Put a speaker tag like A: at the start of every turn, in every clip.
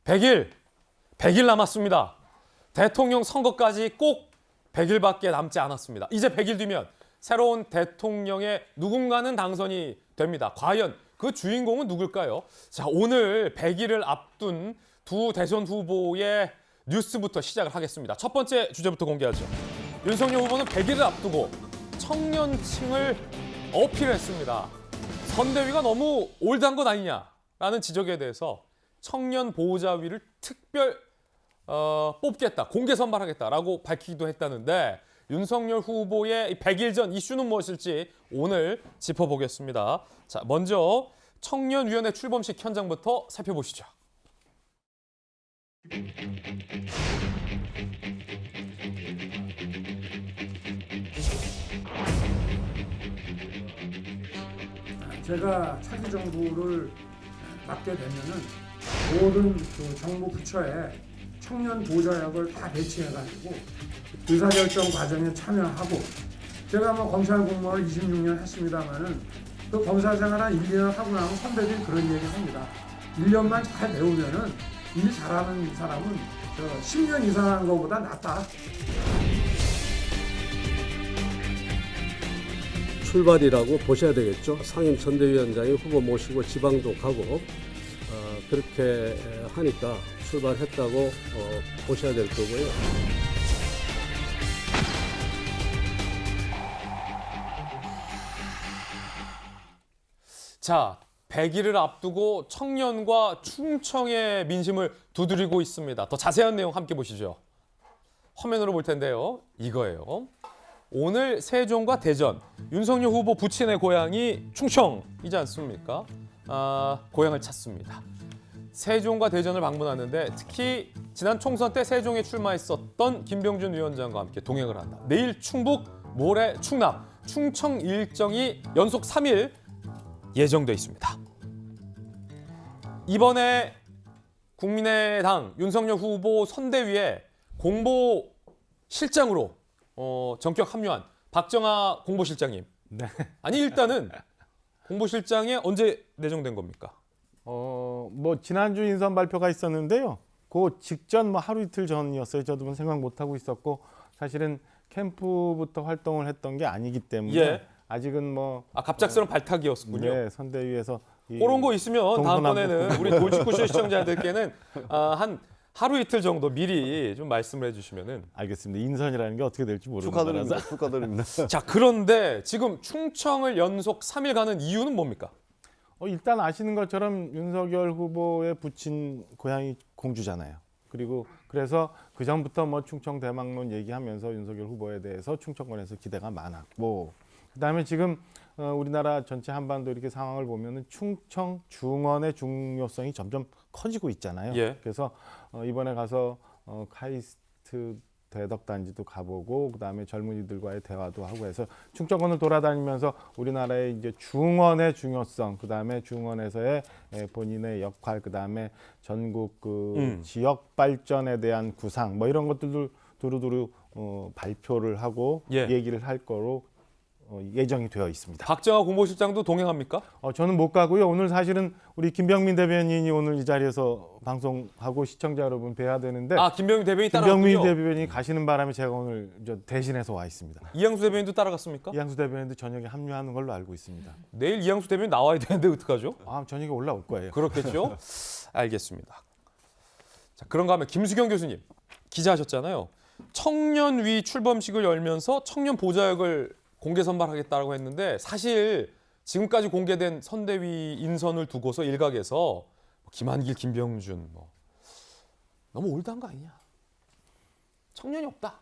A: 100일 남았습니다. 대통령 선거까지 꼭 100일밖에 남지 않았습니다. 이제 100일 뒤면 새로운 대통령의 누군가는 당선이 됩니다. 과연 그 주인공은 누굴까요? 자, 오늘 100일을 앞둔 두 대선 후보의 뉴스부터 시작을 하겠습니다. 첫 번째 주제부터 공개하죠. 윤석열 후보는 100일을 앞두고 청년층을 어필했습니다. 선대위가 너무 올드한 것 아니냐라는 지적에 대해서 청년 보호자위를 특별 뽑겠다, 공개 선발하겠다라고 밝히기도 했다는데 윤석열 후보의 100일 전 이슈는 무엇일지 오늘 짚어보겠습니다. 자, 먼저 청년위원회 출범식 현장부터 살펴보시죠.
B: 제가 차기 정부를 맡게 되면은 모든 그 정부 부처에 청년 보좌역을 다 배치해가지고 의사결정 과정에 참여하고, 제가 뭐 검찰 공무원을 26년 했습니다만은 그 검사 생활 한 1년 하고 나면 선배들이 그런 얘기 합니다. 1년만 잘 배우면은 일 잘하는 사람은 10년 이상 한 것보다 낫다.
C: 출발이라고 보셔야 되겠죠. 상임선대위원장이 후보 모시고 지방도 가고 그렇게 하니까 출발했다고 보셔야 될 거고요.
A: 자, 100일을 앞두고 청년과 충청의 민심을 두드리고 있습니다. 더 자세한 내용 함께 보시죠. 화면으로 볼 텐데요. 이거예요. 오늘 세종과 대전, 윤석열 후보 부친의 고향이 충청이지 않습니까? 고향을 찾습니다. 세종과 대전을 방문하는데 특히 지난 총선 때 세종에 출마했었던 김병준 위원장과 함께 동행을 한다. 내일 충북, 모레 충남, 충청 일정이 연속 3일 예정돼 있습니다. 이번에 국민의당 윤석열 후보 선대위에 공보실장으로 전격 합류한 박정하 공보실장님.
D: 네.
A: 아니, 일단은 공보실장에 언제 내정된 겁니까?
D: 뭐 지난주 인선 발표가 있었는데요. 그 직전 뭐 하루 이틀 전이었어요. 저도 생각 못 하고 있었고, 사실은 캠프부터 활동을 했던 게 아니기 때문에
A: 예.
D: 아직은 뭐
A: 갑작스러운 발탁이었군요.
D: 네, 선대위에서
A: 그런 거 있으면 다음번에는
D: 동서남북.
A: 우리 돌직구쇼 시청자들께는 한 하루 이틀 정도 미리 좀 말씀을 해주시면은.
D: 알겠습니다. 인선이라는 게 어떻게 될지 모르는 거라서.
C: 축하드립니다.
A: 자, 그런데 지금 충청을 연속 3일 가는 이유는 뭡니까?
D: 일단 아시는 것처럼 윤석열 후보의 부친 고향이 공주잖아요. 그리고 그래서 그 전부터 뭐 충청 대망론 얘기하면서 윤석열 후보에 대해서 충청권에서 기대가 많았고, 그다음에 지금 우리나라 전체 한반도 이렇게 상황을 보면은 충청 중원의 중요성이 점점 커지고 있잖아요.
A: 예.
D: 그래서 이번에 가서 카이스트 대덕단지도 가보고, 그다음에 젊은이들과의 대화도 하고 해서 충청권을 돌아다니면서 우리나라의 이제 중원의 중요성, 그다음에 중원에서의 본인의 역할, 그다음에 전국 지역 발전에 대한 구상, 뭐 이런 것들도 두루두루 발표를 하고
A: 예.
D: 얘기를 할 거로 예정이 되어 있습니다.
A: 박정하 공보실장도 동행합니까?
D: 저는 못 가고요. 오늘 사실은 우리 김병민 대변인이 오늘 이 자리에서 방송하고 시청자 여러분 뵈야 되는데,
A: 김병민 대변인이
D: 김병민
A: 따라갔군요.
D: 대변인이 가시는 바람에 제가 오늘 대신해서 와 있습니다.
A: 이양수 대변인도 따라갔습니까?
D: 이양수 대변인도 저녁에 합류하는 걸로 알고 있습니다.
A: 내일 이양수 대변인 나와야 되는데 어떡하죠?
D: 저녁에 올라올 거예요.
A: 그렇겠죠? 알겠습니다. 자, 그런가 하면 김수경 교수님, 기자하셨잖아요. 청년위 출범식을 열면서 청년 보좌역을 공개 선발하겠다고 했는데, 사실 지금까지 공개된 선대위 인선을 두고서 일각에서 김한길, 김병준 너무 올드한 거 아니냐? 청년이 없다.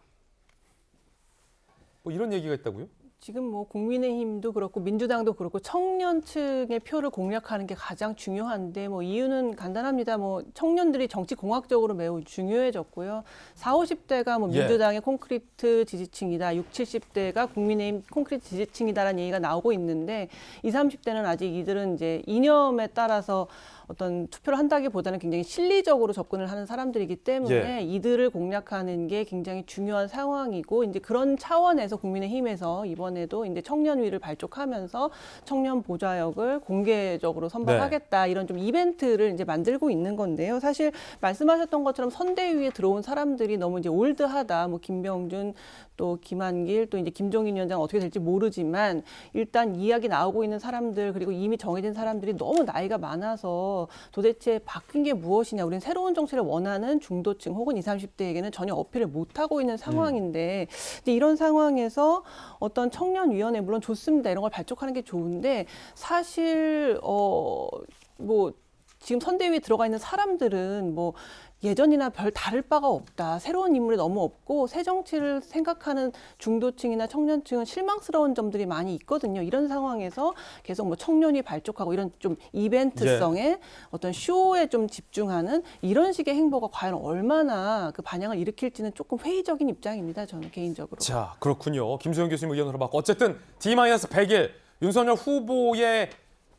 A: 뭐 이런 얘기가 있다고요?
E: 지금 뭐 국민의힘도 그렇고 민주당도 그렇고 청년층의 표를 공략하는 게 가장 중요한데, 뭐 이유는 간단합니다. 뭐 청년들이 정치 공학적으로 매우 중요해졌고요. 40, 50대가 뭐 민주당의 콘크리트 지지층이다, 60, 70대가 국민의힘 콘크리트 지지층이다라는 얘기가 나오고 있는데, 20, 30대는 아직 이들은 이제 이념에 따라서 어떤 투표를 한다기보다는 굉장히 실리적으로 접근을 하는 사람들이기 때문에
A: 예.
E: 이들을 공략하는 게 굉장히 중요한 상황이고 이제 그런 차원에서 국민의힘에서 이번에도 이제 청년위를 발족하면서 청년 보좌역을 공개적으로 선발하겠다 이런 좀 이벤트를 이제 만들고 있는 건데요. 사실 말씀하셨던 것처럼 선대위에 들어온 사람들이 너무 이제 올드하다. 뭐 김병준 또 김한길 또 이제 김종인 위원장 어떻게 될지 모르지만 일단 이야기 나오고 있는 사람들 그리고 이미 정해진 사람들이 너무 나이가 많아서 도대체 바뀐 게 무엇이냐. 우리는 새로운 정치를 원하는 중도층 혹은 20, 30대에게는 전혀 어필을 못하고 있는 상황인데 이제 이런 상황에서 어떤 청년위원회 물론 좋습니다. 이런 걸 발족하는 게 좋은데 사실 뭐 지금 선대위에 들어가 있는 사람들은 뭐 예전이나 별 다를 바가 없다. 새로운 인물이 너무 없고 새 정치를 생각하는 중도층이나 청년층은 실망스러운 점들이 많이 있거든요. 이런 상황에서 계속 뭐 청년이 발족하고 이런 좀 이벤트성의 어떤 쇼에 좀 집중하는 이런 식의 행보가 과연 얼마나 그 반향을 일으킬지는 조금 회의적인 입장입니다. 저는 개인적으로.
A: 자, 그렇군요. 김수영 교수님 의견을 받고 어쨌든 D-100일 윤석열 후보의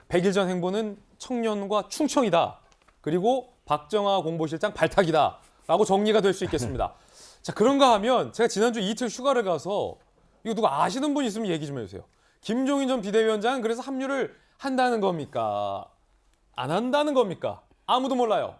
A: 100일 전 행보는 청년과 충청이다. 그리고 박정아 공보실장 발탁이다라고 정리가 될 수 있겠습니다. 자, 그런가 하면 제가 지난주 이틀 휴가를 가서 이거 누가 아시는 분 있으면 얘기 좀 해주세요. 김종인 전 비대위원장은 그래서 합류를 한다는 겁니까? 안 한다는 겁니까? 아무도 몰라요.